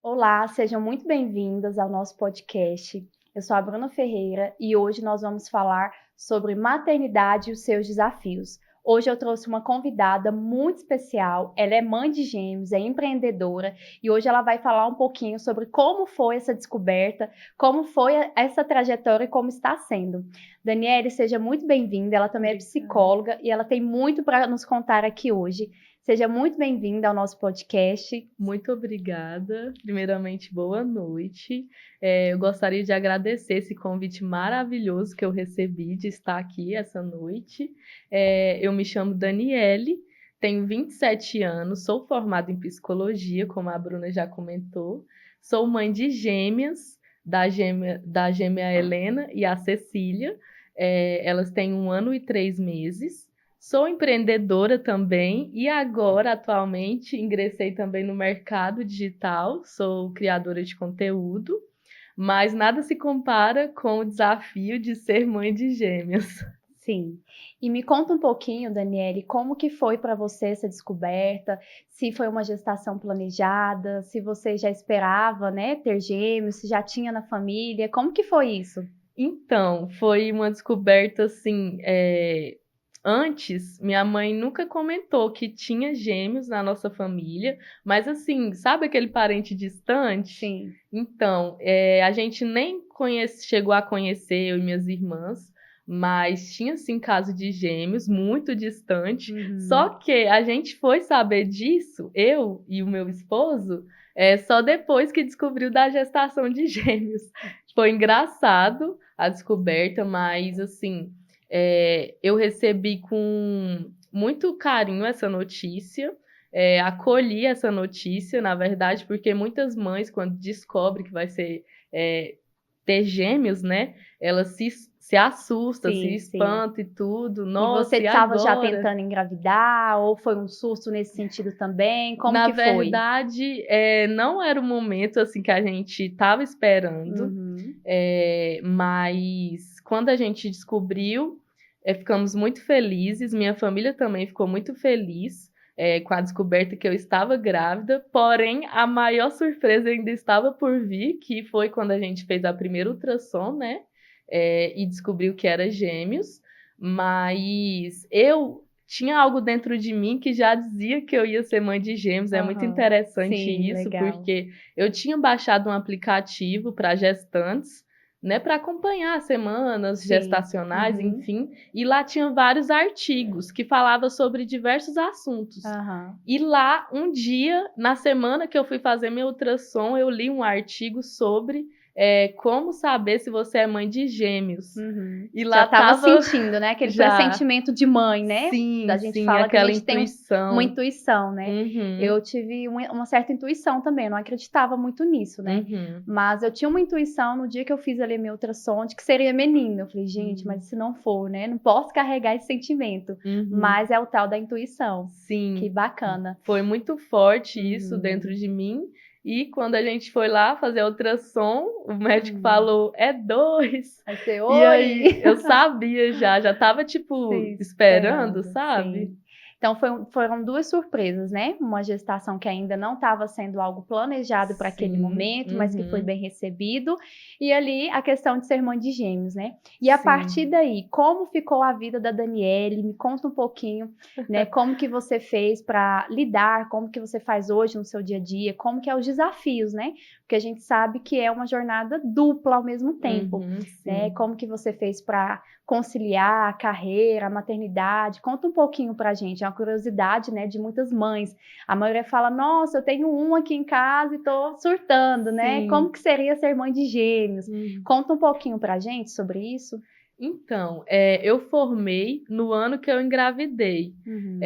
Olá, sejam muito bem-vindas ao nosso podcast. Eu sou a Bruna Ferreira e hoje nós vamos falar sobre maternidade e os seus desafios. Hoje eu trouxe uma convidada muito especial. Ela é mãe de gêmeos, é empreendedora e hoje ela vai falar um pouquinho sobre como foi essa descoberta, como foi essa trajetória e como está sendo. Daniele, seja muito bem-vinda. Ela também é psicóloga e ela tem muito para nos contar aqui hoje. Seja muito bem-vinda ao nosso podcast. Muito obrigada. Primeiramente, boa noite. Eu gostaria de agradecer esse convite maravilhoso que eu recebi de estar aqui essa noite. Eu me chamo Daniele, tenho 27 anos, sou formada em psicologia, como a Bruna já comentou. Sou mãe de gêmeas, da gêmea Helena e a Cecília. Elas têm 1 ano e 3 meses. Sou empreendedora também e agora, atualmente, ingressei também no mercado digital, sou criadora de conteúdo, mas nada se compara com o desafio de ser mãe de gêmeas. Sim. E me conta um pouquinho, Daniele, como que foi para você essa descoberta? Se foi uma gestação planejada, se você já esperava, né, ter gêmeos, se já tinha na família, como que foi isso? Então, foi uma descoberta assim. Antes, minha mãe nunca comentou que tinha gêmeos na nossa família, mas assim, sabe aquele parente distante? Sim. Então, a gente nem chegou a conhecer, eu e minhas irmãs, mas tinha sim caso de gêmeos, muito distante. Só Uhum. que a gente foi saber disso, eu e o meu esposo, só depois que descobriu da gestação de gêmeos. Foi engraçado a descoberta, mas assim. Eu recebi com muito carinho essa notícia, acolhi essa notícia, na verdade, porque muitas mães, quando descobrem que vai é, ter gêmeos, né, elas se assustam, se Sim, sim. espantam e tudo. E você Nossa, e estava já agora? tentando engravidar ou foi um susto nesse sentido também? Como Na que foi? verdade, não era o momento assim que a gente estava esperando, Uhum. mas quando a gente descobriu, ficamos muito felizes. Minha família também ficou muito feliz, com a descoberta que eu estava grávida. Porém, a maior surpresa ainda estava por vir, que foi quando a gente fez a primeira ultrassom, né? E descobriu que era gêmeos. Mas eu tinha algo dentro de mim que já dizia que eu ia ser mãe de gêmeos. É muito Aham. interessante Sim, isso, legal. porque eu tinha baixado um aplicativo para gestantes, né, para acompanhar as semanas Sim. gestacionais, Uhum. enfim, e lá tinha vários artigos que falavam sobre diversos assuntos. Aham. E lá, um dia, na semana que eu fui fazer meu ultrassom, eu li um artigo sobre como saber se você é mãe de gêmeos. Uhum. E Já lá estava tava sentindo, né, aquele já. pressentimento de mãe, né. Sim, A gente sim, fala que a aquela gente tem uma intuição. intuição, né. Uhum, Eu tive uma certa intuição também, eu não acreditava muito nisso, né, uhum, mas eu tinha uma intuição no dia que eu fiz ali meu ultrassom de que seria menino. Eu falei: "Gente, uhum, mas e se não for, né, não posso carregar esse sentimento", uhum. mas é o tal da intuição. Que Sim, bacana. foi muito forte isso dentro Uhum. de mim. E quando a gente foi lá fazer a ultrassom, o médico Hum. falou, é dois. Aí você: E aí "Oi". eu sabia já tava tipo Sim, esperando, esperando, sabe? sim. Então foram 2 surpresas, né, uma gestação que ainda não estava sendo algo planejado para aquele Sim, momento, mas que foi uhum, bem recebido, e ali a questão de ser mãe de gêmeos, né. E a partir sim. daí, como ficou a vida da Daniele? Me conta um pouquinho, né, como que você fez para lidar, como que você faz hoje no seu dia a dia, como que é os desafios, né, porque a gente sabe que é uma jornada dupla ao mesmo tempo, Uhum, né, sim. como que você fez para conciliar a carreira, a maternidade? Conta um pouquinho pra gente, é uma curiosidade, né, de muitas mães. A maioria fala: "Nossa, eu tenho um aqui em casa e tô surtando", né. Como Sim. que seria ser mãe de gêmeos? Hum. Conta um pouquinho pra gente sobre isso. Então, eu formei no ano que eu engravidei. Uhum.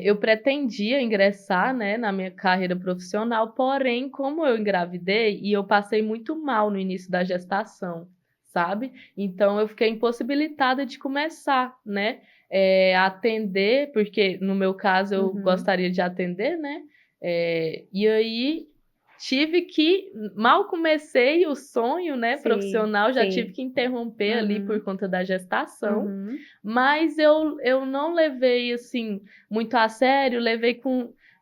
Eu pretendia ingressar, né, na minha carreira profissional, porém, como eu engravidei e eu passei muito mal no início da gestação, sabe? Então, eu fiquei impossibilitada de começar, né, a atender, porque no meu caso eu Uhum. gostaria de atender, né? E aí tive que, mal comecei o sonho, né, Sim, profissional, já tive sim. que interromper ali por Uhum. conta da gestação, Uhum. mas eu não levei assim muito a sério, levei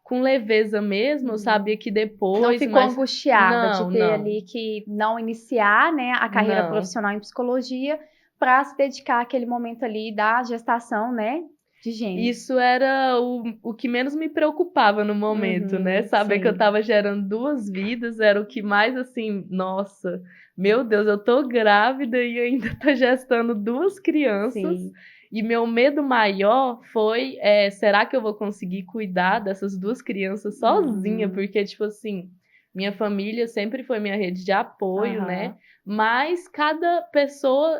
com leveza mesmo. Eu sabia que depois... Não ficou angustiada de ter não. ali que não iniciar, né, a carreira profissional em psicologia para se dedicar àquele momento ali da gestação, né, de gêmeos. Isso era o que menos me preocupava no momento, né? Saber que eu tava gerando 2 vidas era o que mais, assim, nossa, meu Deus, eu tô grávida e ainda tô gestando 2 crianças. Sim. E meu medo maior foi, será que eu vou conseguir cuidar dessas 2 crianças sozinha? Porque, tipo assim, minha família sempre foi minha rede de apoio, né? Mas cada pessoa,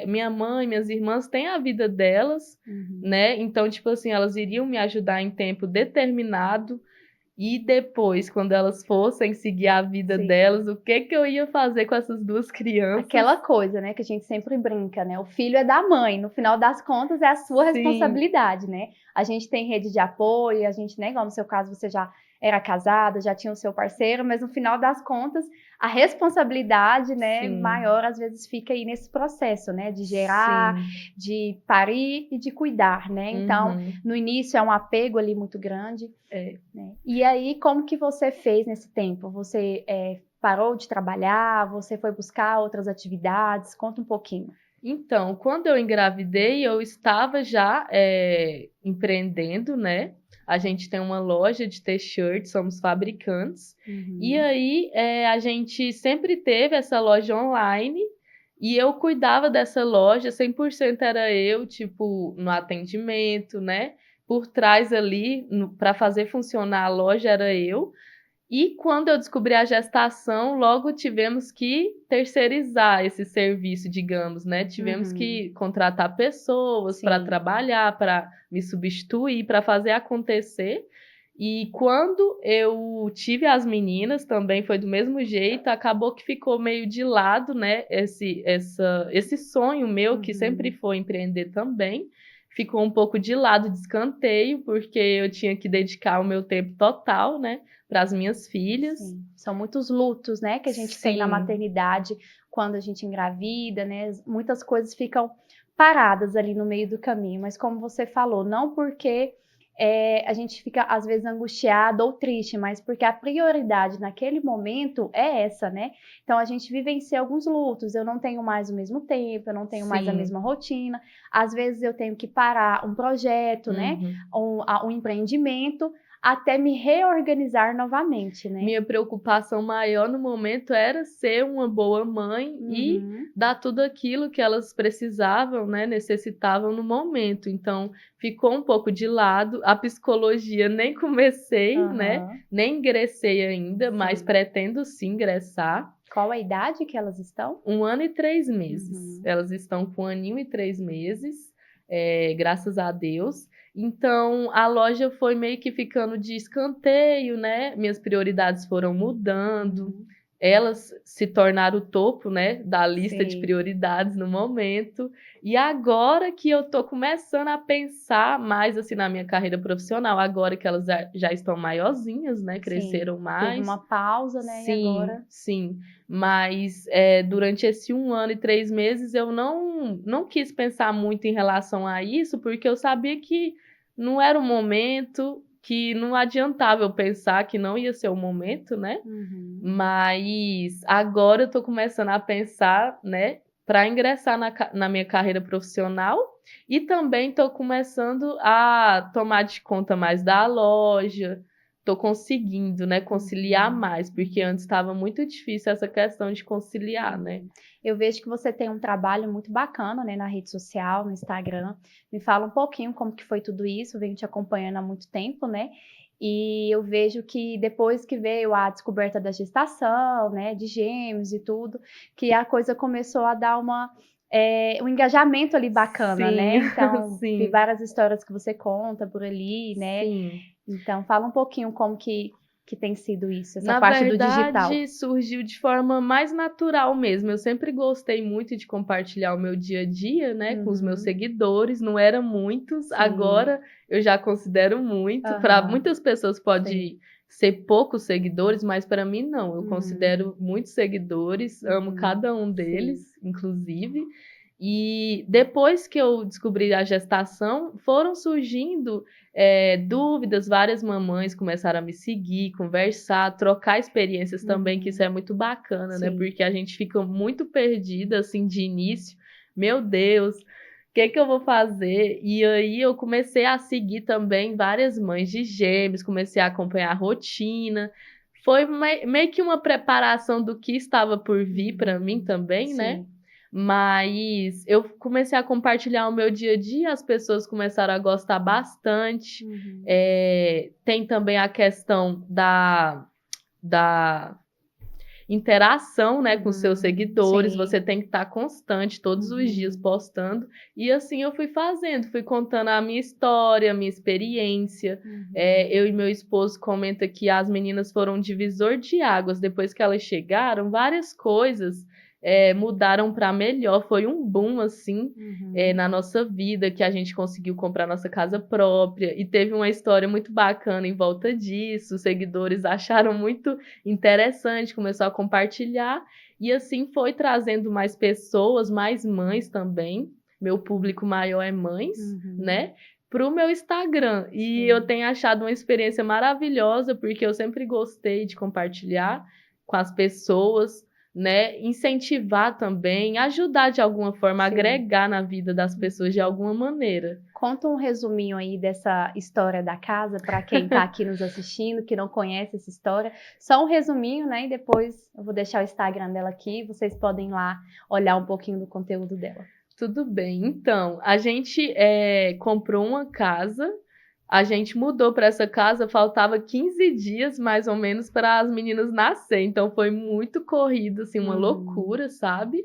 minha mãe, minhas irmãs têm a vida delas, né? Então, tipo assim, elas iriam me ajudar em tempo determinado. E depois, quando elas fossem seguir a vida delas, o que que eu ia fazer com essas 2 crianças? Aquela coisa, né, que a gente sempre brinca, né? O filho é da mãe, no final das contas é a sua responsabilidade, né? A gente tem rede de apoio, a gente, né, igual no seu caso, você já era casada, já tinha o seu parceiro, mas no final das contas, a responsabilidade, né, maior às vezes fica aí nesse processo, né, de gerar, de parir e de cuidar, né? Então, no início é um apego ali muito grande. Né? E aí, como que você fez nesse tempo? Você parou de trabalhar? Você foi buscar outras atividades? Conta um pouquinho. Então, quando eu engravidei, eu estava já empreendendo, né? A gente tem uma loja de t-shirts, somos fabricantes. E aí, a gente sempre teve essa loja online e eu cuidava dessa loja, 100% era eu, tipo, no atendimento, né? Por trás ali, para fazer funcionar a loja, era eu. E quando eu descobri a gestação, logo tivemos que terceirizar esse serviço, digamos, né? Tivemos que contratar pessoas para trabalhar, para me substituir, para fazer acontecer. E quando eu tive as meninas, também foi do mesmo jeito, acabou que ficou meio de lado, né? Esse sonho meu, que sempre foi empreender também, ficou um pouco de lado, de escanteio, porque eu tinha que dedicar o meu tempo total, né? Para as minhas filhas. Sim. São muitos lutos, né, que a gente tem na maternidade quando a gente engravida, né? Muitas coisas ficam paradas ali no meio do caminho, mas como você falou, não porque a gente fica às vezes angustiado ou triste, mas porque a prioridade naquele momento é essa, né? Então a gente vivencia alguns lutos, eu não tenho mais o mesmo tempo, eu não tenho mais a mesma rotina, às vezes eu tenho que parar um projeto, né? Um empreendimento, até me reorganizar novamente, né? Minha preocupação maior no momento era ser uma boa mãe e dar tudo aquilo que elas precisavam, né, necessitavam no momento. Então, ficou um pouco de lado. A psicologia nem comecei, né? Nem ingressei ainda, mas pretendo sim ingressar. Qual a idade que elas estão? 1 ano e 3 meses. Elas estão com 1 aninho e 3 meses, graças a Deus. Então, a loja foi meio que ficando de escanteio, né? Minhas prioridades foram mudando. Elas se tornaram o topo, né, da lista de prioridades no momento. E agora que eu tô começando a pensar mais assim na minha carreira profissional, agora que elas já estão maiorzinhas, né, cresceram mais. Teve uma pausa, né, e agora... Sim, mas durante esse 1 ano e 3 meses eu não quis pensar muito em relação a isso, porque eu sabia que não era o momento, que não adiantava eu pensar que não ia ser o momento, né? Mas agora eu tô começando a pensar, né, para ingressar na minha carreira profissional e também tô começando a tomar de conta mais da loja, tô conseguindo, né, conciliar mais, porque antes estava muito difícil essa questão de conciliar, né? Eu vejo que você tem um trabalho muito bacana, né, na rede social, no Instagram. Me fala um pouquinho como que foi tudo isso, eu venho te acompanhando há muito tempo, né? E eu vejo que depois que veio a descoberta da gestação, né, de gêmeos e tudo, que a coisa começou a dar um engajamento ali bacana, né? Então, vi várias histórias que você conta por ali, né? Então, fala um pouquinho como que tem sido isso, essa parte do digital. Na verdade, surgiu de forma mais natural mesmo. Eu sempre gostei muito de compartilhar o meu dia a dia, né, com os meus seguidores. Não eram muitos, agora eu já considero muito. Para muitas pessoas pode ser poucos seguidores, mas para mim não. Eu considero muitos seguidores, amo cada um deles, inclusive. E depois que eu descobri a gestação, foram surgindo dúvidas, várias mamães começaram a me seguir, conversar, trocar experiências também, que isso é muito bacana, né? Sim. Porque a gente fica muito perdida, assim, de início. Meu Deus, o que que eu vou fazer? E aí eu comecei a seguir também várias mães de gêmeos, comecei a acompanhar a rotina. Foi meio que uma preparação do que estava por vir para mim também, né? Sim. Mas eu comecei a compartilhar o meu dia a dia, as pessoas começaram a gostar bastante. Tem também a questão da interação, né, com seus seguidores. Sim. Você tem que estar constante todos os dias postando. E assim eu fui fazendo, fui contando a minha história, a minha experiência. Eu e meu esposo comenta que as meninas foram um divisor de águas. Depois que elas chegaram, várias coisas mudaram para melhor. Foi um boom, assim, na nossa vida, que a gente conseguiu comprar nossa casa própria. E teve uma história muito bacana em volta disso. Os seguidores acharam muito interessante, começou a compartilhar. E assim foi trazendo mais pessoas, mais mães também. Meu público maior é mães, né? Para o meu Instagram. E eu tenho achado uma experiência maravilhosa, porque eu sempre gostei de compartilhar com as pessoas, né? Incentivar também, ajudar de alguma forma, agregar na vida das pessoas de alguma maneira. Conta um resuminho aí dessa história da casa para quem está aqui nos assistindo, que não conhece essa história. Só um resuminho, né? E depois eu vou deixar o Instagram dela aqui, vocês podem ir lá olhar um pouquinho do conteúdo dela. Tudo bem. Então, a gente comprou uma casa, a gente mudou para essa casa, faltava 15 dias mais ou menos para as meninas nascerem. Então, foi muito corrido, assim, uma loucura, sabe?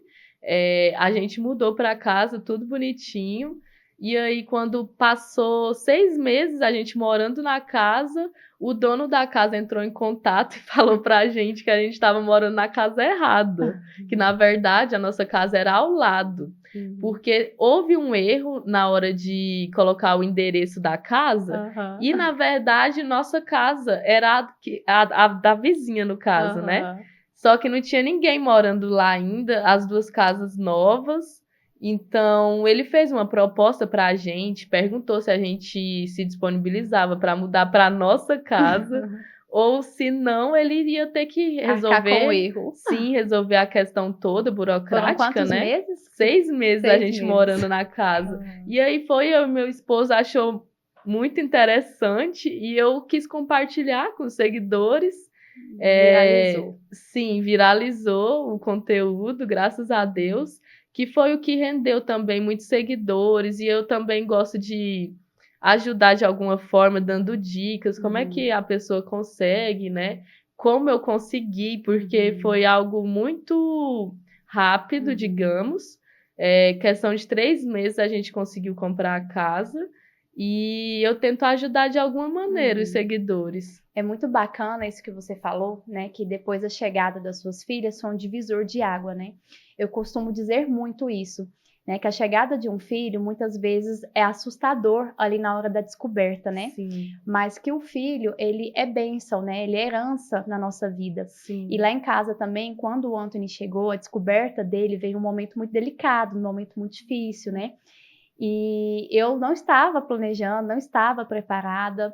A gente mudou para casa, tudo bonitinho. E aí, quando passou 6 meses, a gente morando na casa, o dono da casa entrou em contato e falou pra gente que a gente estava morando na casa errada. Que, na verdade, a nossa casa era ao lado. Porque houve um erro na hora de colocar o endereço da casa e, na verdade, nossa casa era a da vizinha, no caso, né? Só que não tinha ninguém morando lá ainda, as duas casas novas. Então, ele fez uma proposta para a gente, perguntou se a gente se disponibilizava para mudar para nossa casa. Ou se não, ele iria ter que Arcar com o resolver, erro. sim, resolver a questão toda Foram burocrática, quantos né? meses? 6 meses a 6 gente meses. morando na casa. E aí foi, eu e meu esposo achou muito interessante e eu quis compartilhar com os seguidores. Viralizou. Sim, viralizou o conteúdo, graças a Deus, que foi o que rendeu também muitos seguidores. E eu também gosto de ajudar de alguma forma, dando dicas, como é que a pessoa consegue, né? Como eu consegui, porque foi algo muito rápido, digamos. Questão de 3 meses a gente conseguiu comprar a casa. E eu tento ajudar de alguma maneira os seguidores. É muito bacana isso que você falou, né? Que depois da chegada das suas filhas foi um divisor de água, né? Eu costumo dizer muito isso, né? Que a chegada de um filho muitas vezes é assustador ali na hora da descoberta, né? Sim. Mas que o filho, ele é bênção, né? Ele é herança na nossa vida. Sim. E lá em casa também, quando o Anthony chegou, a descoberta dele veio um momento muito delicado, um momento muito difícil, né? E eu não estava planejando, não estava preparada.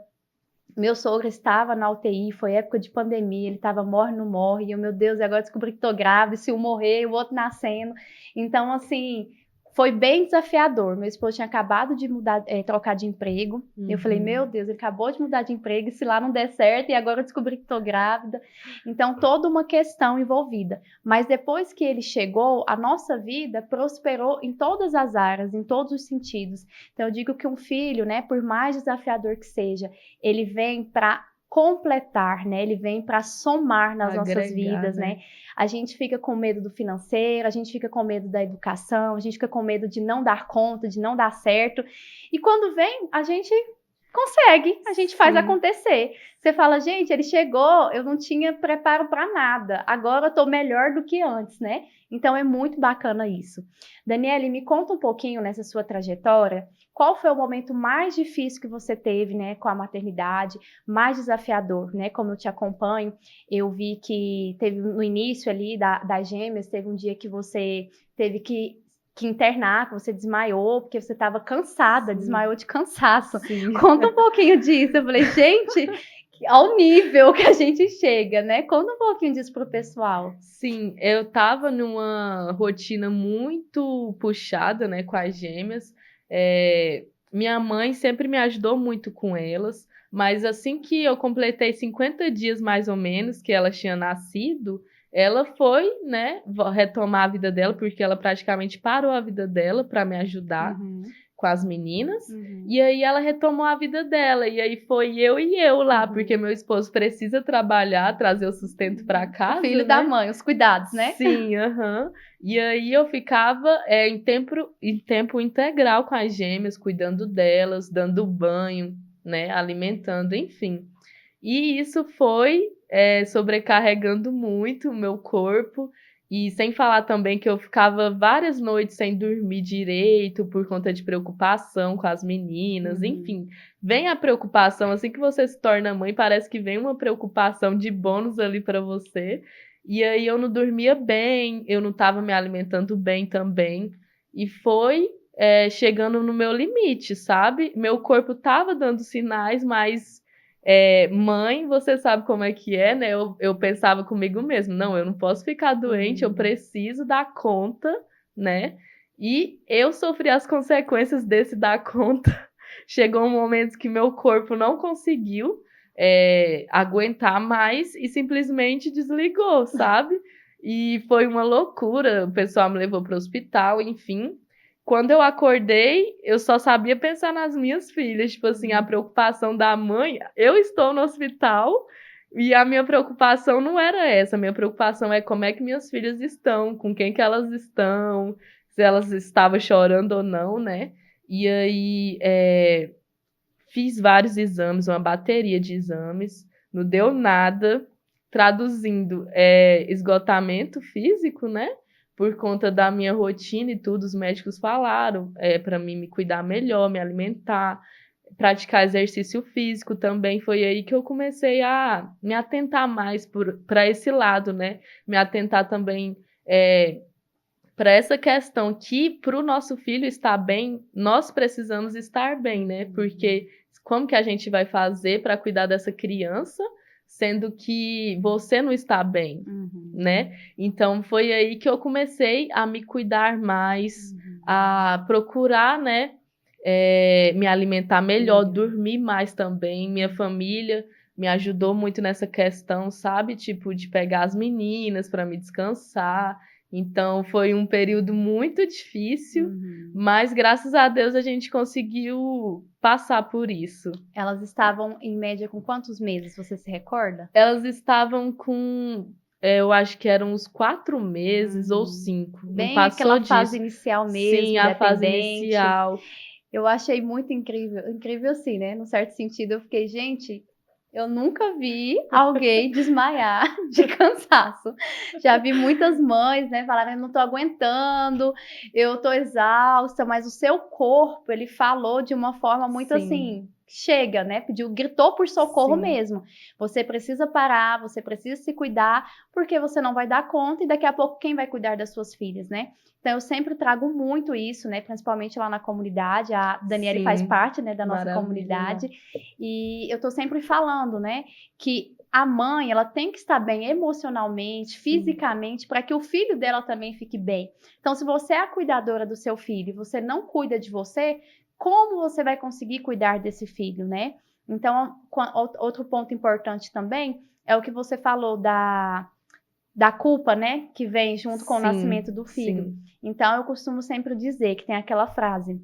Meu sogro estava na UTI, foi época de pandemia, ele estava morre, não morre, e eu, meu Deus, e agora descobri que tô grávida, se um morrer, o outro nascendo. Então, assim, foi bem desafiador. Meu esposo tinha acabado de mudar, trocar de emprego. Eu falei, meu Deus, ele acabou de mudar de emprego, e se lá não der certo, e agora eu descobri que tô grávida. Então, toda uma questão envolvida. Mas depois que ele chegou, a nossa vida prosperou em todas as áreas, em todos os sentidos. Então, eu digo que um filho, né, por mais desafiador que seja, ele vem para completar, né? Ele vem para somar nas nossas vidas, né? A gente fica com medo do financeiro, a gente fica com medo da educação, a gente fica com medo de não dar conta, de não dar certo. E quando vem, a gente consegue, a gente faz acontecer. Você fala, gente, ele chegou, eu não tinha preparo para nada, agora eu tô melhor do que antes, né? Então é muito bacana isso. Daniele, me conta um pouquinho nessa sua trajetória, qual foi o momento mais difícil que você teve, né, com a maternidade, mais desafiador, né? Como eu te acompanho, eu vi que teve no início ali das gêmeas, teve um dia que você teve que que internar, que você desmaiou, porque você estava cansada, desmaiou de cansaço. Sim. Conta um pouquinho disso. Eu falei, gente, ao nível que a gente chega, né? Conta um pouquinho disso pro pessoal. Sim, eu tava numa rotina muito puxada, né, com as gêmeas. Minha mãe sempre me ajudou muito com elas, mas assim que eu completei 50 dias mais ou menos que elas tinham nascido, ela foi, né, retomar a vida dela, porque ela praticamente parou a vida dela para me ajudar com as meninas. E aí ela retomou a vida dela. E aí foi eu e eu lá, porque meu esposo precisa trabalhar, trazer o sustento para casa, O filho né? da mãe, os cuidados, né? Sim, aham. E aí eu ficava em tempo integral com as gêmeas, cuidando delas, dando banho, né, alimentando, enfim. E isso foi sobrecarregando muito o meu corpo. E sem falar também que eu ficava várias noites sem dormir direito por conta de preocupação com as meninas, enfim. Vem a preocupação, assim que você se torna mãe, parece que vem uma preocupação de bônus ali para você. E aí eu não dormia bem, eu não estava me alimentando bem também. E foi chegando no meu limite, sabe? Meu corpo estava dando sinais, mas mãe, você sabe como é que é, né? Eu pensava comigo mesmo, não, eu não posso ficar doente, eu preciso dar conta, né? E eu sofri as consequências desse dar conta. Chegou um momento que meu corpo não conseguiu aguentar mais e simplesmente desligou, sabe? E foi uma loucura, o pessoal me levou para o hospital, enfim. Quando eu acordei, eu só sabia pensar nas minhas filhas, tipo assim, a preocupação da mãe, eu estou no hospital e a minha preocupação não era essa, a minha preocupação é como é que minhas filhas estão, com quem que elas estão, se elas estavam chorando ou não, né? E aí fiz vários exames, uma bateria de exames, não deu nada, traduzindo, esgotamento físico, né? Por conta da minha rotina e tudo, os médicos falaram para mim me cuidar melhor, me alimentar, praticar exercício físico também. Foi aí que eu comecei a me atentar mais para esse lado, né? Me atentar também para essa questão que para o nosso filho estar bem, nós precisamos estar bem, né? Porque como que a gente vai fazer para cuidar dessa criança, sendo que você não está bem, né? Então foi aí que eu comecei a me cuidar mais, a procurar, né? Me alimentar melhor, dormir mais também. Minha família me ajudou muito nessa questão, sabe? Tipo, de pegar as meninas para me descansar. Então, foi um período muito difícil, mas graças a Deus a gente conseguiu passar por isso. Elas estavam, em média, com quantos meses? Você se recorda? Elas estavam com, eu acho que eram uns 4 meses ou 5. Não Bem passou aquela disso. fase inicial mesmo, Sim, a fase dependente. inicial. Eu achei muito incrível. Incrível assim, né? No certo sentido, eu fiquei, gente, eu nunca vi alguém desmaiar de cansaço. Já vi muitas mães, né, falarem, eu não tô aguentando, eu tô exausta, mas o seu corpo, ele falou de uma forma muito assim, chega, né? Gritou por socorro mesmo. Você precisa parar, você precisa se cuidar, porque você não vai dar conta e daqui a pouco quem vai cuidar das suas filhas, né? Então eu sempre trago muito isso, né? Principalmente lá na comunidade. A Daniele faz parte, né, da nossa comunidade. E eu tô sempre falando, né, que a mãe, ela tem que estar bem emocionalmente, fisicamente, para que o filho dela também fique bem. Então, se você é a cuidadora do seu filho e você não cuida de você, como você vai conseguir cuidar desse filho, né? Então, outro ponto importante também é o que você falou da culpa, né, que vem junto com o nascimento do filho. Então, eu costumo sempre dizer que tem aquela frase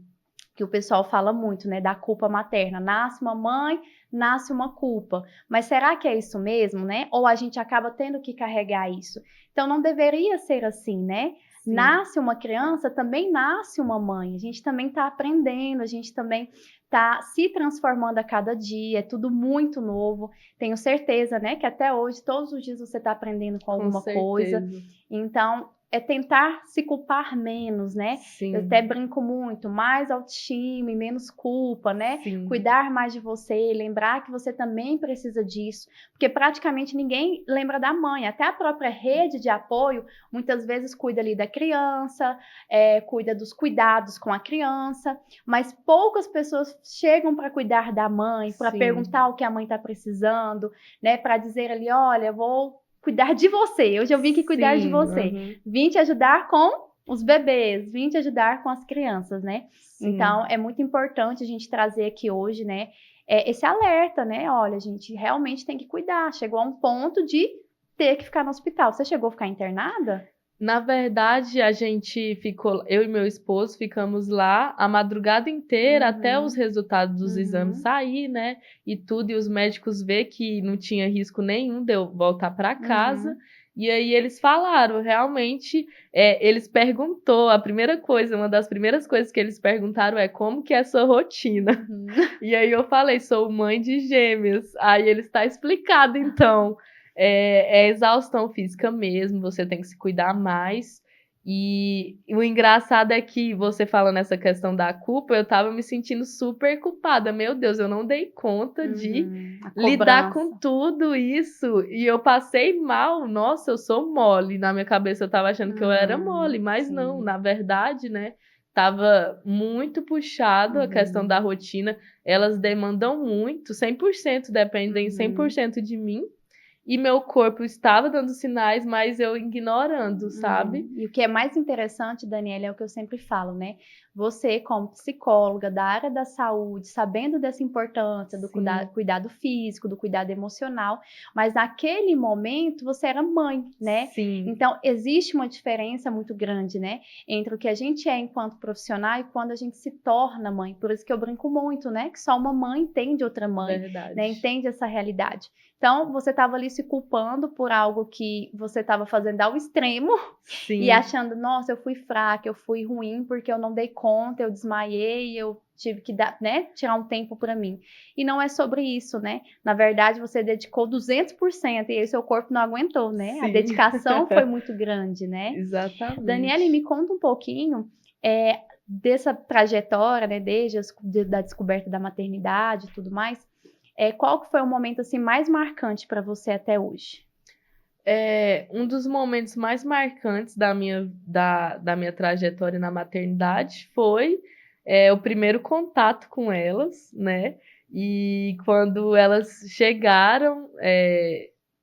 que o pessoal fala muito, né, da culpa materna. Nasce uma mãe, nasce uma culpa. Mas será que é isso mesmo, né? Ou a gente acaba tendo que carregar isso? Então, não deveria ser assim, né? Nasce uma criança, também nasce uma mãe. A gente também está aprendendo, a gente também está se transformando a cada dia, é tudo muito novo. Tenho certeza, né, que até hoje, todos os dias você está aprendendo com alguma coisa. Então, é tentar se culpar menos, né? Sim. Eu até brinco muito, mais autoestima e menos culpa, né? Sim. Cuidar mais de você, lembrar que você também precisa disso, porque praticamente ninguém lembra da mãe, até a própria rede de apoio muitas vezes cuida ali da criança, cuida dos cuidados com a criança, mas poucas pessoas chegam para cuidar da mãe, para perguntar o que a mãe está precisando, né? Para dizer ali, olha, eu vou cuidar de você. Hoje eu vim aqui cuidar de você. Vim te ajudar com os bebês, vim te ajudar com as crianças, né? Sim. Então, é muito importante a gente trazer aqui hoje, né, esse alerta, né? Olha, a gente realmente tem que cuidar. Chegou a um ponto de ter que ficar no hospital. Você chegou a ficar internada? Na verdade, a gente ficou, eu e meu esposo ficamos lá a madrugada inteira até os resultados dos exames sair, né? E tudo, e os médicos ver que não tinha risco nenhum de eu voltar para casa. E aí eles falaram, realmente, eles perguntou, a primeira coisa, uma das primeiras coisas que eles perguntaram é como que é a sua rotina? E aí eu falei, sou mãe de gêmeos. Aí ele está explicado, então. É exaustão física mesmo, você tem que se cuidar mais. E o engraçado é que você falando essa questão da culpa, eu tava me sentindo super culpada. Meu Deus, eu não dei conta de lidar com tudo isso. E eu passei mal. Nossa, eu sou mole. Na minha cabeça eu tava achando que eu era mole, mas não, na verdade, né? Tava muito puxado a questão da rotina. Elas demandam muito, 100%, dependem 100% de mim. E meu corpo estava dando sinais, mas eu ignorando, sabe? E o que é mais interessante, Daniela, é o que eu sempre falo, né? Você, como psicóloga da área da saúde, sabendo dessa importância do cuidado físico, do cuidado emocional, mas naquele momento você era mãe, né? Sim. Então, existe uma diferença muito grande, né? Entre o que a gente é enquanto profissional e quando a gente se torna mãe. Por isso que eu brinco muito, né? Que só uma mãe entende outra mãe, né? Entende essa realidade. Então, você estava ali se culpando por algo que você estava fazendo ao extremo. Sim. E achando, nossa, eu fui fraca, eu fui ruim porque eu não dei conta, eu desmaiei, eu tive que dar, né, tirar um tempo para mim. E não é sobre isso, né? Na verdade, você dedicou 200% e aí seu corpo não aguentou, né? Sim. A dedicação foi muito grande, né? Exatamente. Daniela, me conta um pouquinho dessa trajetória, né, desde da descoberta da maternidade e tudo mais. Qual que foi o momento assim mais marcante para você até hoje? Um dos momentos mais marcantes da minha trajetória na maternidade foi o primeiro contato com elas, né? E quando elas chegaram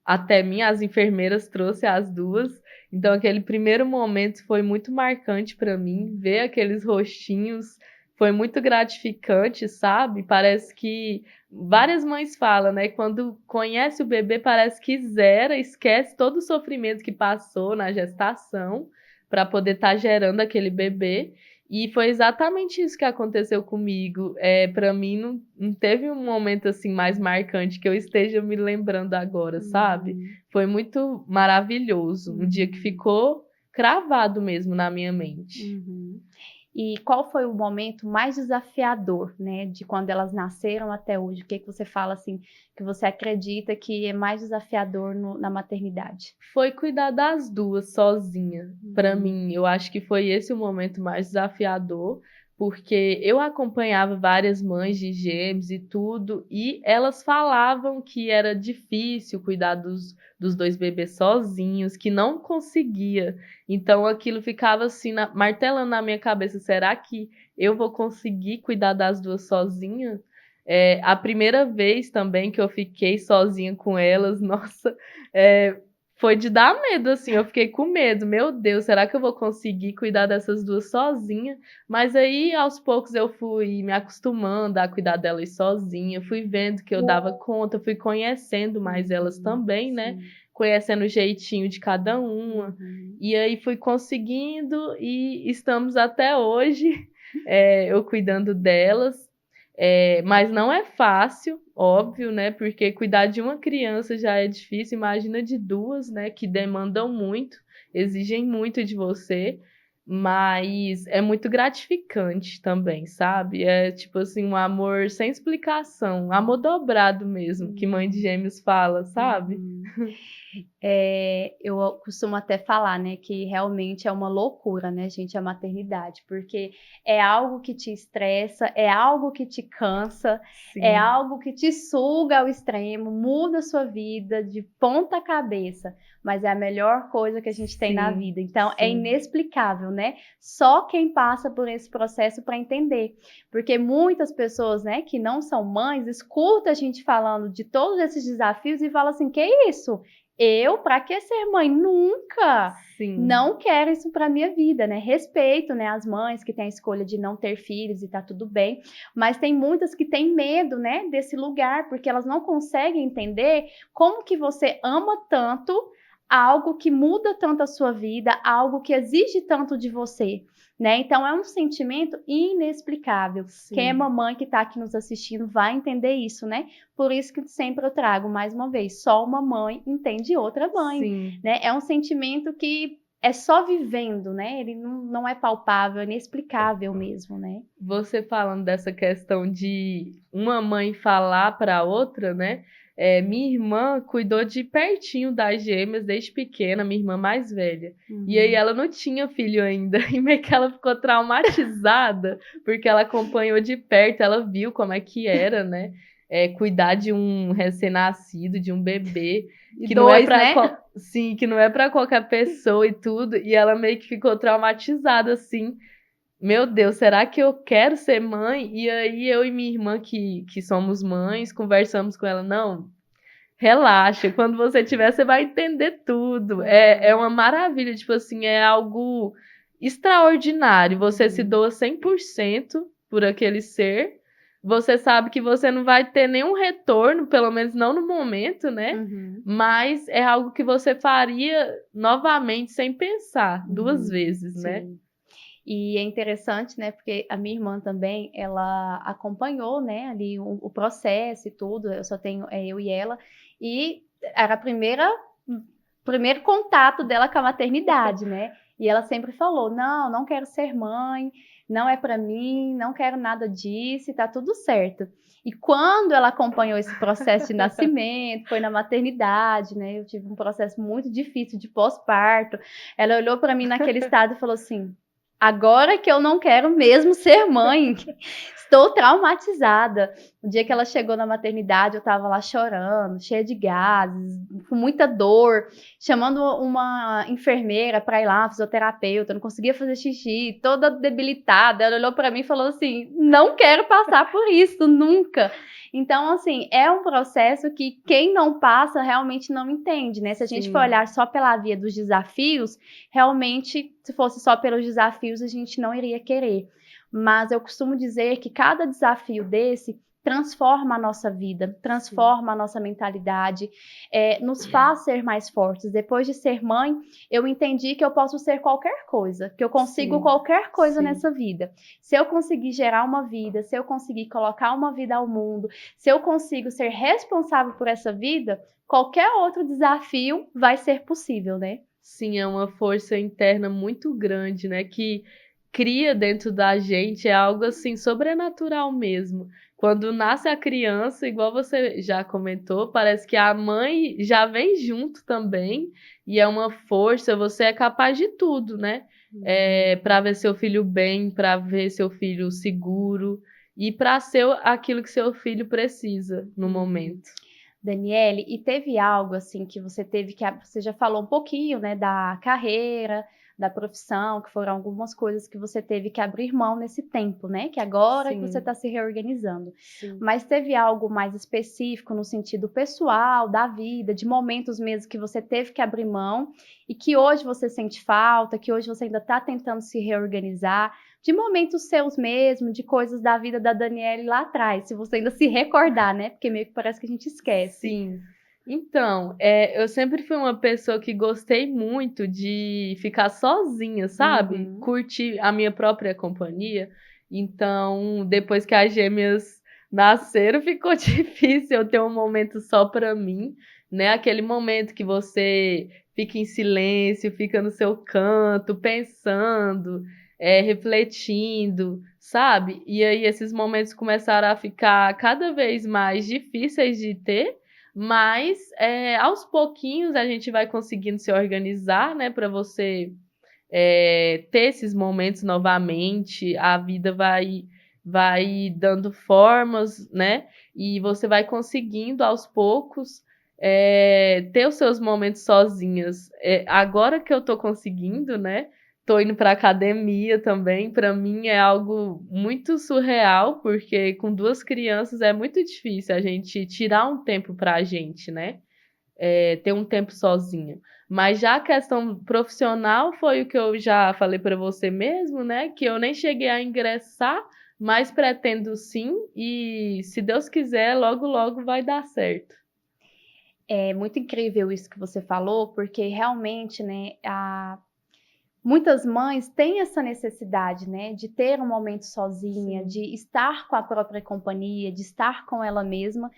até mim, as enfermeiras trouxeram as duas. Então, aquele primeiro momento foi muito marcante para mim, ver aqueles rostinhos foi muito gratificante, sabe? Parece que várias mães falam, né? Quando conhece o bebê, parece que zera, esquece todo o sofrimento que passou na gestação para poder estar gerando aquele bebê. E foi exatamente isso que aconteceu comigo. Para mim, não teve um momento assim mais marcante que eu esteja me lembrando agora, sabe? Foi muito maravilhoso. Um dia que ficou cravado mesmo na minha mente. E qual foi o momento mais desafiador, né, de quando elas nasceram até hoje? O que você fala assim, que você acredita que é mais desafiador na maternidade? Foi cuidar das duas sozinha. Para mim, eu acho que foi esse o momento mais desafiador, porque eu acompanhava várias mães de gêmeos e tudo, e elas falavam que era difícil cuidar dos dois bebês sozinhos, que não conseguia. Então aquilo ficava assim, martelando na minha cabeça, será que eu vou conseguir cuidar das duas sozinha? A primeira vez também que eu fiquei sozinha com elas, nossa, foi de dar medo, assim, eu fiquei com medo. Meu Deus, será que eu vou conseguir cuidar dessas duas sozinha? Mas aí, aos poucos, eu fui me acostumando a cuidar delas sozinha, fui vendo que eu dava conta, fui conhecendo mais elas também, né? Conhecendo o jeitinho de cada uma. E aí fui conseguindo e estamos até hoje, eu cuidando delas. Mas não é fácil, óbvio, né? Porque cuidar de uma criança já é difícil, imagina de duas, né? Que demandam muito, exigem muito de você. Mas é muito gratificante também, sabe? É tipo assim, um amor sem explicação, um amor dobrado mesmo, que mãe de gêmeos fala, sabe? Uhum. Eu costumo até falar, né, que realmente é uma loucura, né, gente, a maternidade, porque é algo que te estressa, é algo que te cansa, é Sim, algo que te suga ao extremo, muda a sua vida de ponta cabeça, mas é a melhor coisa que a gente tem na sim, vida. Então, é sim. inexplicável, né? Só quem passa por esse processo para entender, porque muitas pessoas, né, que não são mães, escutam a gente falando de todos esses desafios e falam assim, que isso? Eu, para que ser mãe? Nunca! Sim, Não quero isso para minha vida, né? Respeito, né, as mães que têm a escolha de não ter filhos e tá tudo bem, mas tem muitas que têm medo, né, desse lugar, porque elas não conseguem entender como que você ama tanto algo que muda tanto a sua vida, algo que exige tanto de você, né? Então é um sentimento inexplicável. Quem é sim, mamãe que está aqui nos assistindo vai entender isso, né? Por isso que sempre eu trago mais uma vez, só uma mãe entende outra mãe, sim. né? É um sentimento que é só vivendo, né? Ele não é palpável, é inexplicável mesmo, né? Você falando dessa questão de uma mãe falar para outra, né? Minha irmã cuidou de pertinho das gêmeas desde pequena, minha irmã mais velha. E aí Uhum. ela não tinha filho ainda, e meio que ela ficou traumatizada, porque ela acompanhou de perto, ela viu como é que era, né? Cuidar de um recém-nascido, de um bebê, E que não é dois, para né? sim, que não é para qualquer pessoa e tudo, e ela meio que ficou traumatizada assim. Meu Deus, será que eu quero ser mãe? E aí eu e minha irmã, que somos mães, conversamos com ela, não, relaxa, quando você tiver, você vai entender tudo. É Uhum. uma maravilha, tipo assim, é algo extraordinário. Você se Uhum. doa 100% por aquele ser. Você sabe que você não vai ter nenhum retorno, pelo menos não no momento, né? Uhum. Mas é algo que você faria novamente sem pensar, duas Uhum. vezes, né? Sim. E é interessante, né, porque a minha irmã também, ela acompanhou, né, ali o processo e tudo, eu só tenho eu e ela, e era a primeiro contato dela com a maternidade, né, e ela sempre falou, não, não quero ser mãe, não é para mim, não quero nada disso, e tá tudo certo. E quando ela acompanhou esse processo de nascimento, foi na maternidade, né, eu tive um processo muito difícil de pós-parto, ela olhou para mim naquele estado e falou assim, agora que eu não quero mesmo ser mãe, estou traumatizada. O dia que ela chegou na maternidade, eu estava lá chorando, cheia de gases, com muita dor, chamando uma enfermeira para ir lá, fisioterapeuta, não conseguia fazer xixi, toda debilitada. Ela olhou para mim e falou assim: não quero passar por isso, nunca. Então, assim, é um processo que quem não passa realmente não entende, né? Se a gente for Sim. olhar só pela via dos desafios, realmente, se fosse só pelos desafios, a gente não iria querer. Mas eu costumo dizer que cada desafio desse transforma a nossa vida, Sim. transforma a nossa mentalidade, nos faz ser mais fortes. Depois de ser mãe, eu entendi que eu posso ser qualquer coisa, que eu consigo Sim, qualquer coisa sim, nessa vida. Se eu conseguir gerar uma vida, se eu conseguir colocar uma vida ao mundo, se eu consigo ser responsável por essa vida, qualquer outro desafio vai ser possível, né? sim, é uma força interna muito grande, né? Que cria dentro da gente, é algo assim sobrenatural mesmo. Quando nasce a criança, igual você já comentou, parece que a mãe já vem junto também, e é uma força, você é capaz de tudo, né? Para ver seu filho bem, para ver seu filho seguro e para ser aquilo que seu filho precisa no Uhum. momento. Daniele, e teve algo assim que você teve que, você já falou um pouquinho, né, da carreira, da profissão, que foram algumas coisas que você teve que abrir mão nesse tempo, né, que agora que você Sim, está se reorganizando. sim. Mas teve algo mais específico no sentido pessoal, da vida, de momentos mesmo que você teve que abrir mão e que hoje você sente falta, que hoje você ainda está tentando se reorganizar, de momentos seus mesmo, de coisas da vida da Daniele lá atrás, se você ainda se recordar, né? Porque meio que parece que a gente esquece. Sim. Então, eu sempre fui uma pessoa que gostei muito de ficar sozinha, sabe? Uhum. Curtir a minha própria companhia. Então, depois que as gêmeas nasceram, ficou difícil eu ter um momento só para mim, né? Aquele momento que você fica em silêncio, fica no seu canto, pensando, refletindo, sabe? E aí esses momentos começaram a ficar cada vez mais difíceis de ter, mas aos pouquinhos a gente vai conseguindo se organizar, né, para você ter esses momentos novamente, a vida vai dando formas, né? E você vai conseguindo aos poucos ter os seus momentos sozinhas. Agora que eu tô conseguindo, né? Tô indo para academia também. Para mim é algo muito surreal, porque com 2 crianças é muito difícil a gente tirar um tempo pra gente, né? Ter um tempo sozinho. Mas já a questão profissional foi o que eu já falei para você mesmo, né? Que eu nem cheguei a ingressar, mas pretendo sim, e se Deus quiser, logo, logo vai dar certo. É muito incrível isso que você falou, porque realmente, né, muitas mães têm essa necessidade, né, de ter um momento sozinha, Sim. de estar com a própria companhia, de estar com ela mesma.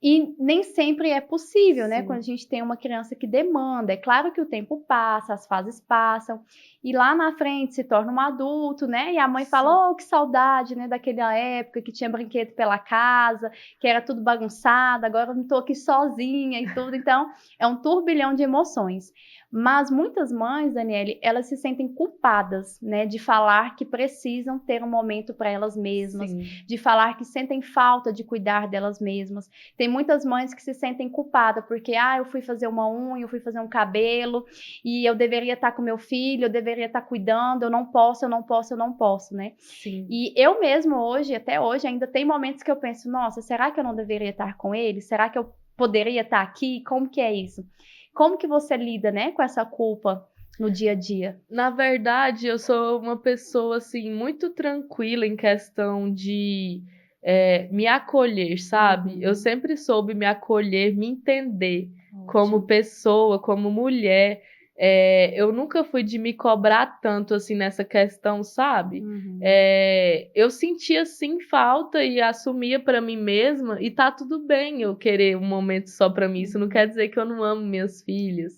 E nem sempre é possível, né? Sim. Quando a gente tem uma criança que demanda. É claro que o tempo passa, as fases passam, e lá na frente se torna um adulto, né? E a mãe Sim. fala: oh, que saudade, né? Daquela época que tinha brinquedo pela casa, que era tudo bagunçado, agora eu não tô aqui sozinha e tudo. Então, é um turbilhão de emoções. Mas muitas mães, Daniele, elas se sentem culpadas, né? De falar que precisam ter um momento para elas mesmas, Sim. de falar que sentem falta de cuidar delas mesmas. Tem muitas mães que se sentem culpadas porque, eu fui fazer uma unha, eu fui fazer um cabelo e eu deveria estar com meu filho, eu deveria estar cuidando, eu não posso, eu não posso, eu não posso, né? Sim. E eu mesmo hoje, até hoje, ainda tem momentos que eu penso, nossa, será que eu não deveria estar com ele? Será que eu poderia estar aqui? Como que é isso? Como que você lida, né, com essa culpa no dia a dia? Na verdade, eu sou uma pessoa assim muito tranquila em questão de me acolher, sabe? Eu sempre soube me acolher, me entender como Ótimo. pessoa, como mulher. Eu nunca fui de me cobrar tanto assim nessa questão, sabe? Uhum. Eu sentia sim falta e assumia pra mim mesma, e tá tudo bem eu querer um momento só pra mim. Isso não quer dizer que eu não amo minhas filhas.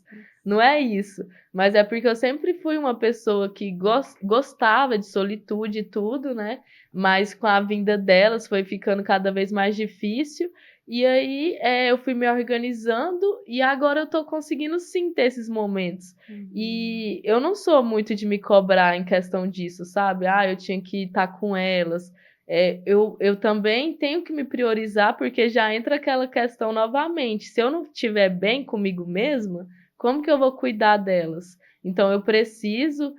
Não é isso. Mas é porque eu sempre fui uma pessoa que gostava de solitude e tudo, né? Mas com a vinda delas foi ficando cada vez mais difícil. E aí eu fui me organizando e agora eu tô conseguindo sim ter esses momentos. E eu não sou muito de me cobrar em questão disso, sabe? Eu tinha que estar com elas. Eu também tenho que me priorizar, porque já entra aquela questão novamente. Se eu não estiver bem comigo mesma, como que eu vou cuidar delas? Então eu preciso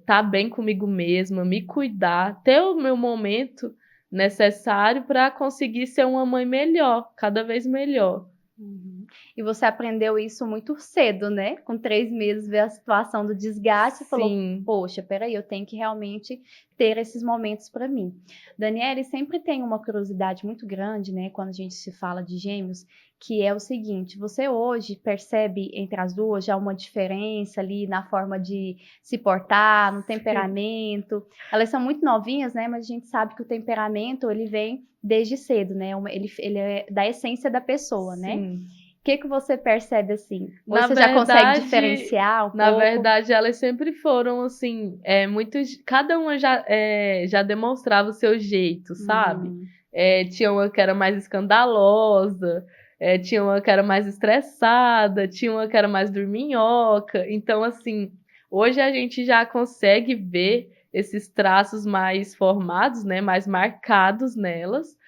tá bem comigo mesma, me cuidar, ter o meu momento necessário para conseguir ser uma mãe melhor, cada vez melhor. Uhum. E você aprendeu isso muito cedo, né? Com 3 meses, ver a situação do desgaste e falou: Sim, poxa, peraí, eu tenho que realmente ter esses momentos para mim. Daniele, sempre tem uma curiosidade muito grande, né? Quando a gente se fala de gêmeos, que é o seguinte: você hoje percebe entre as duas já uma diferença ali na forma de se portar, no temperamento? Elas são muito novinhas, né? Mas a gente sabe que o temperamento ele vem desde cedo, né? Ele é da essência da pessoa, né? sim. O que você percebe assim? Hoje Na você já consegue verdade, diferenciar um na pouco? verdade, elas sempre foram assim, muito, cada uma já demonstrava o seu jeito, sabe? Uhum. Tinha uma que era mais escandalosa, tinha uma que era mais estressada, tinha uma que era mais dorminhoca. Então, assim, hoje a gente já consegue ver esses traços mais formados, né, mais marcados nelas.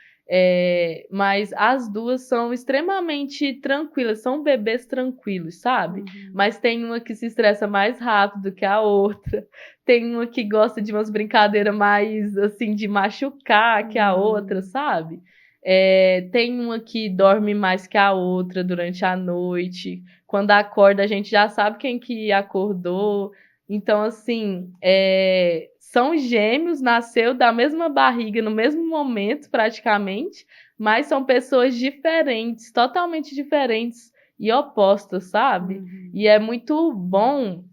Mas as duas são extremamente tranquilas, são bebês tranquilos, sabe? Uhum. Mas tem uma que se estressa mais rápido que a outra, tem uma que gosta de umas brincadeiras mais, assim, de machucar que a outra, sabe? Tem uma que dorme mais que a outra durante a noite. Quando acorda, a gente já sabe quem que acordou. Então, assim, são gêmeos, nasceu da mesma barriga, no mesmo momento, praticamente, mas são pessoas diferentes, totalmente diferentes e opostas, sabe? Uhum. E é muito bom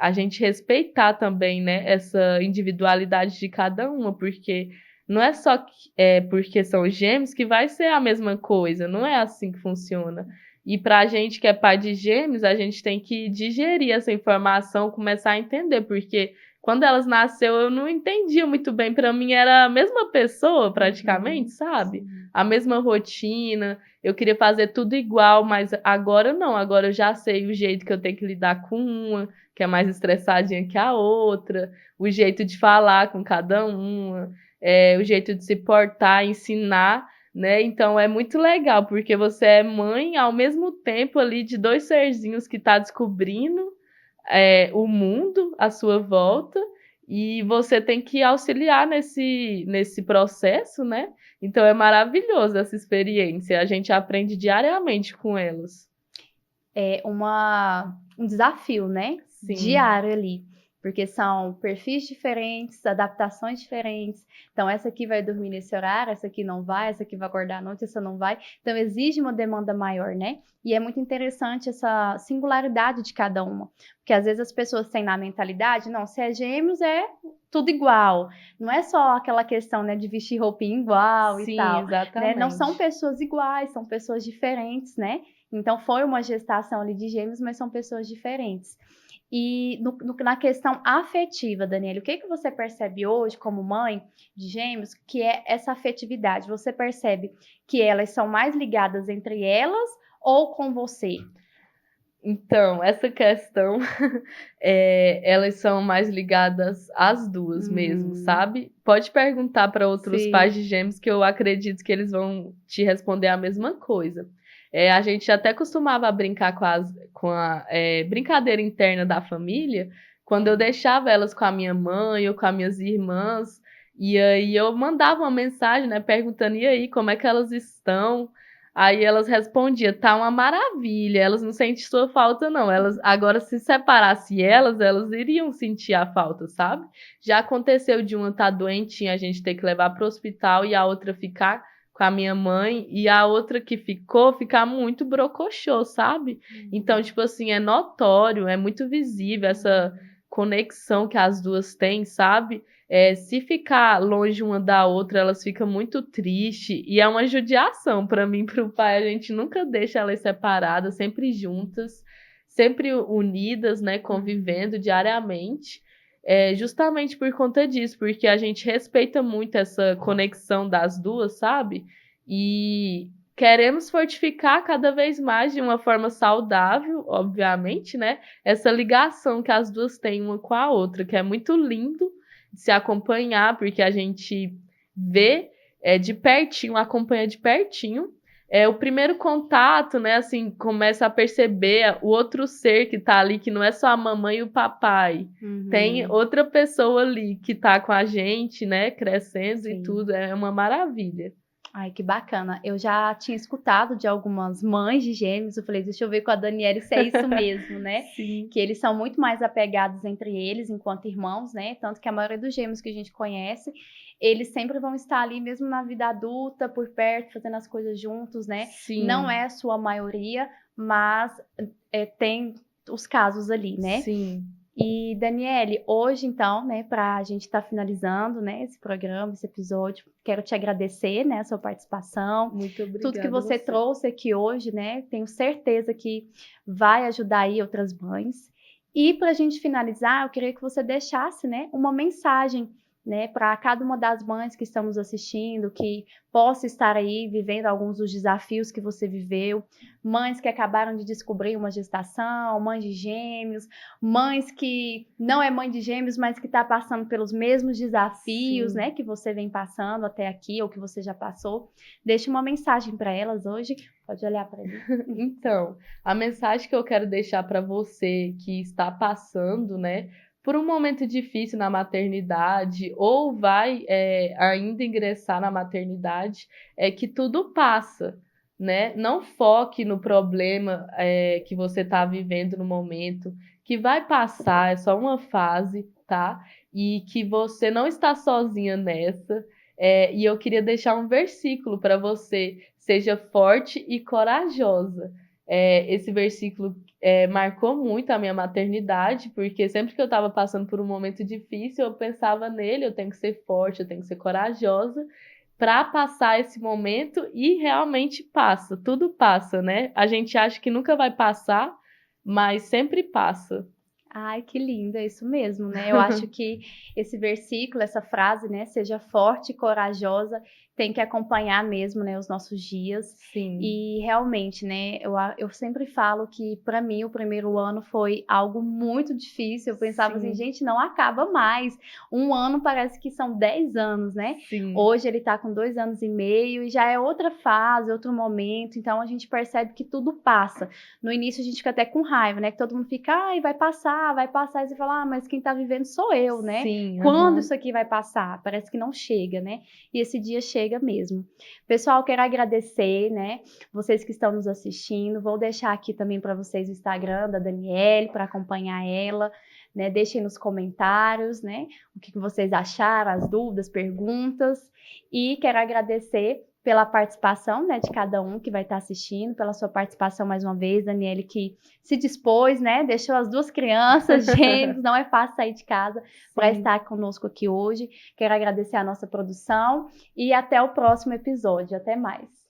a gente respeitar também, né, essa individualidade de cada uma, porque não é só porque são gêmeos que vai ser a mesma coisa, não é assim que funciona. E pra gente que é pai de gêmeos, a gente tem que digerir essa informação, começar a entender, porque quando elas nasceu eu não entendia muito bem, pra mim era a mesma pessoa praticamente, sabe? Sim. A mesma rotina, eu queria fazer tudo igual, mas agora não, agora eu já sei o jeito que eu tenho que lidar com uma, que é mais estressadinha que a outra, o jeito de falar com cada uma, o jeito de se portar, ensinar, né? Então é muito legal, porque você é mãe ao mesmo tempo ali de dois serzinhos que tá descobrindo o mundo à sua volta, e você tem que auxiliar nesse processo, né? Então é maravilhoso essa experiência. A gente aprende diariamente com elas. É um desafio, né? Sim, Diário ali. Porque são perfis diferentes, adaptações diferentes. Então, essa aqui vai dormir nesse horário, essa aqui não vai, essa aqui vai acordar à noite, essa não vai. Então, exige uma demanda maior, né? E é muito interessante essa singularidade de cada uma. Porque às vezes as pessoas têm na mentalidade, não, se é gêmeos é tudo igual. Não é só aquela questão, né, de vestir roupinha igual e sim, tal, né? Não são exatamente. pessoas iguais, são pessoas diferentes, né? Então, foi uma gestação ali de gêmeos, mas são pessoas diferentes. E na questão afetiva, Daniela, o que que você percebe hoje como mãe de gêmeos, que é essa afetividade? Você percebe que elas são mais ligadas entre elas ou com você? Então, essa questão, elas são mais ligadas às duas mesmo, Uhum. sabe? Pode perguntar para outros pais Sim. de gêmeos que eu acredito que eles vão te responder a mesma coisa. A gente até costumava brincar com a brincadeira interna da família, quando eu deixava elas com a minha mãe ou com as minhas irmãs, e aí eu mandava uma mensagem, né, perguntando, e aí, como é que elas estão? Aí elas respondiam, tá uma maravilha, elas não sentem sua falta, não. Elas agora, se separasse elas iriam sentir a falta, sabe? Já aconteceu de uma estar doentinha, a gente ter que levar para o hospital e a outra ficar com a minha mãe, e a outra que ficou ficar muito brocochô, sabe? Então, tipo assim, é notório, é muito visível essa conexão que as duas têm, sabe? Se ficar longe uma da outra, elas ficam muito tristes e é uma judiação para mim, para o pai. A gente nunca deixa elas separadas, sempre juntas, sempre unidas, né, convivendo diariamente. Justamente por conta disso, porque a gente respeita muito essa conexão das duas, sabe? E queremos fortificar cada vez mais de uma forma saudável, obviamente, né? Essa ligação que as duas têm uma com a outra, que é muito lindo de se acompanhar, porque a gente vê de pertinho, acompanha de pertinho. O primeiro contato, né, assim, começa a perceber o outro ser que tá ali, que não é só a mamãe e o papai. Tem Uhum. outra pessoa ali que tá com a gente, né, crescendo e Sim. tudo, é uma maravilha. Ai, que bacana. Eu já tinha escutado de algumas mães de gêmeos. Eu falei, deixa eu ver com a Daniela se é isso mesmo, né? Sim, Que eles são muito mais apegados entre eles enquanto irmãos, né? Tanto que a maioria dos gêmeos que a gente conhece, eles sempre vão estar ali, mesmo na vida adulta, por perto, fazendo as coisas juntos, né? Não sim, é a sua maioria, mas tem os casos ali, né? sim. E, Daniele, hoje, então, né, para a gente estar finalizando, né, esse programa, esse episódio, quero te agradecer, né, a sua participação, Muito tudo que obrigada a você você. trouxe aqui hoje, né, tenho certeza que vai ajudar aí outras mães. E para a gente finalizar, eu queria que você deixasse, né, uma mensagem, né, para cada uma das mães que estamos assistindo, que possa estar aí vivendo alguns dos desafios que você viveu, mães que acabaram de descobrir uma gestação, mães de gêmeos, mães que não é mãe de gêmeos, mas que está passando pelos mesmos desafios, Sim. né, que você vem passando até aqui ou que você já passou. Deixe uma mensagem para elas hoje. Pode olhar para mim. Então, a mensagem que eu quero deixar para você que está passando, né, por um momento difícil na maternidade ou vai ainda ingressar na maternidade, é que tudo passa, né? Não foque no problema que você está vivendo no momento, que vai passar, é só uma fase, tá? E que você não está sozinha nessa. E eu queria deixar um versículo para você. Seja forte e corajosa. Esse versículo marcou muito a minha maternidade, porque sempre que eu estava passando por um momento difícil, eu pensava nele, eu tenho que ser forte, eu tenho que ser corajosa. para passar esse momento e realmente passa, tudo passa, né? A gente acha que nunca vai passar, mas sempre passa. Ai, que lindo, é isso mesmo, né? Eu acho que esse versículo, essa frase, né, seja forte e corajosa, tem que acompanhar mesmo, né, os nossos dias. Sim, E realmente, né, eu sempre falo que para mim o primeiro ano foi algo muito difícil. Eu pensava assim, sim, gente, não acaba mais. Um ano parece que são 10 anos, né? sim, Hoje ele tá com 2 anos e meio e já é outra fase, outro momento. Então a gente percebe que tudo passa. No início a gente fica até com raiva, né? Que todo mundo fica, ai, vai passar. E você fala, ah, mas quem tá vivendo sou eu, né? sim, Quando aham. isso aqui vai passar? Parece que não chega, né? E esse dia chega mesmo. Pessoal, quero agradecer, né? Vocês que estão nos assistindo. Vou deixar aqui também para vocês o Instagram da Daniele para acompanhar ela. Né, deixem nos comentários, né, o que vocês acharam, as dúvidas, perguntas. E quero agradecer pela participação, né, de cada um que vai estar assistindo, pela sua participação mais uma vez, Daniele, que se dispôs, né, deixou as duas crianças, gêmeos, não é fácil sair de casa para Sim. estar conosco aqui hoje. Quero agradecer a nossa produção e até o próximo episódio. Até mais.